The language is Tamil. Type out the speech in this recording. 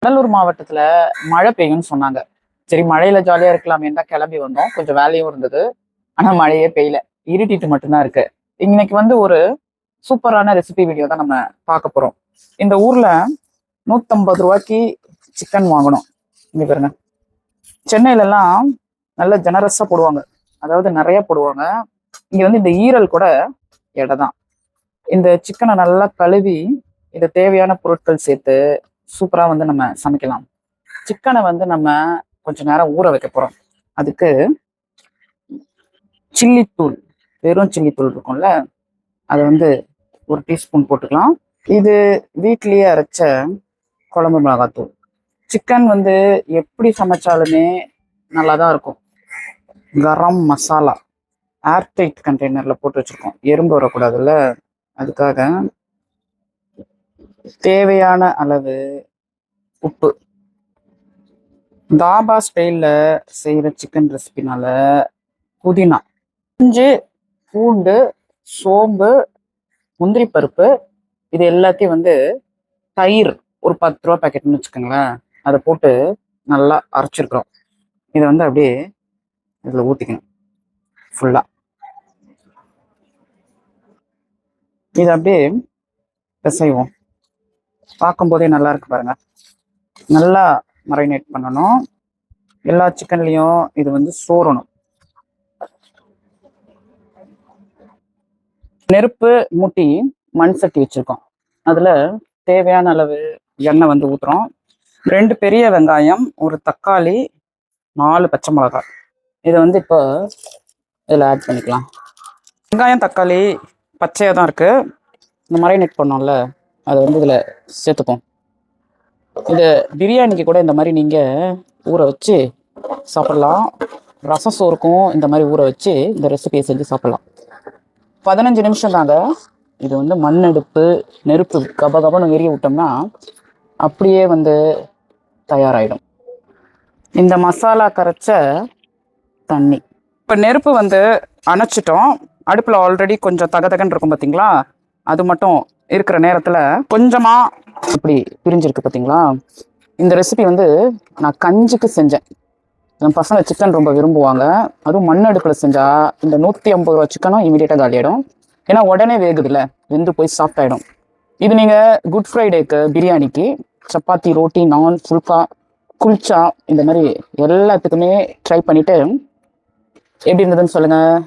கடலூர் மாவட்டத்துல மழை பெய்யும்னு சொன்னாங்க. சரி, மழையில ஜாலியா இருக்கலாமேன்னு தான் கிளம்பி வந்தோம். கொஞ்சம் வேலையும் இருந்தது. ஆனா மழையே பெய்யல. இருட்டிட்டு மட்டும்தான் இருக்கு. இன்னைக்கு வந்து ஒரு சூப்பரான ரெசிபி வீடியோ தான் நம்ம பார்க்க போறோம். இந்த ஊர்ல 150 ரூபாய்க்கு சிக்கன் வாங்கணும். இங்க பாருங்க. சென்னையில எல்லாம் நல்ல ஜெனரஸா போடுவாங்க. அதாவது நிறைய போடுவாங்க. இங்க வந்து இந்த ஈரல் கூட எடை தான். இந்த சிக்கனை நல்லா கழுவி இது தேவையான பொருட்கள் சேர்த்து சூப்பரா வந்து நம்ம சமைக்கலாம். சிக்கனை வந்து நம்ம கொஞ்ச நேரம் ஊற வைக்க போறோம். அதுக்கு சில்லித்தூள், வெறும் சில்லித்தூள் இருக்கும்ல, அதை வந்து 1 டீஸ்பூன் போட்டுக்கலாம். இது வீட்லயே அரைச்ச குழம்பு மிளகாத்தூள். சிக்கன் வந்து எப்படி சமைச்சாலுமே நல்லா தான் இருக்கும். கரம் மசாலா ஏர்டைட் கண்டெய்னர்ல போட்டு வச்சிருக்கோம், எறும்பு வரக்கூடாதுல்ல, அதுக்காக. தேவையான அளவு உப்பு. தாபா ஸ்டைல்ல செய்யற சிக்கன் ரெசிபினால புதினா, இஞ்சி, பூண்டு, சோம்பு, முந்திரி பருப்பு, இது எல்லாத்தையும் வந்து தயிர் ஒரு 10 ரூபா பேக்கெட்னு வச்சுக்கோங்களேன், அதை போட்டு நல்லா அரைச்சிருக்கிறோம். இதை வந்து அப்படியே இதில் ஊற்றிக்கணும் ஃபுல்லாக. இதை அப்படியே பிசைவோம். பார்க்கும்போதே நல்லா இருக்கு பாருங்க. நல்லா மரைனேட் பண்ணணும். எல்லா சிக்கன்லையும் இது வந்து சோறணும். நெருப்பு மூட்டி மண் சட்டி வச்சிருக்கோம். அதுல தேவையான அளவு எண்ணெய் வந்து ஊத்துறோம். 2 பெரிய வெங்காயம், 1 தக்காளி, 4 பச்சை மிளகாய். இதை வந்து இப்போ இதில் ஆட் பண்ணிக்கலாம். வெங்காயம் தக்காளி பச்சையாக தான் இருக்கு. இந்த மரைனேட் பண்ணோம்ல, அதை வந்து இதில் சேர்த்துப்போம். இது பிரியாணிக்கு கூட இந்த மாதிரி நீங்கள் ஊற வச்சு சாப்பிடலாம். ரசம் சோறுக்கும் இந்த மாதிரி ஊற வச்சு இந்த ரெசிபியை செஞ்சு சாப்பிடலாம். 15 நிமிஷம் தாங்க. இது வந்து மண் அடுப்பு, நெருப்பு கபகபன்னு எரிய விட்டோம்னா அப்படியே வந்து தயாராகிடும். இந்த மசாலா கரைச்ச தண்ணி. இப்போ நெருப்பு வந்து அணைச்சிட்டோம். அடுப்பில் ஆல்ரெடி கொஞ்சம் தகதகன்னு இருக்கும் பார்த்தீங்களா, அது மட்டும் இருக்கிற நேரத்தில் கொஞ்சமாக இப்படி பிரிஞ்சிருக்கு பார்த்தீங்களா. இந்த ரெசிபி வந்து நான் கஞ்சிக்கு செஞ்சேன். என் பசங்க சிக்கன் ரொம்ப விரும்புவாங்க. அதுவும் மண் அடுப்பில் செஞ்சால் இந்த 150 ரூபா சிக்கனும் இமீடியட்டாக காலியாயிடும். ஏன்னா உடனே வேகுதுல, வெந்து போய் சாஃப்ட் ஆகிடும். இது நீங்கள் குட் ஃப்ரைடேக்கு, பிரியாணிக்கு, சப்பாத்தி, ரோட்டி, நான், ஃபுல்கா, குல்ச்சா, இந்த மாதிரி எல்லாத்துக்குமே ட்ரை பண்ணிவிட்டு எப்படி இருந்ததுன்னு சொல்லுங்கள்.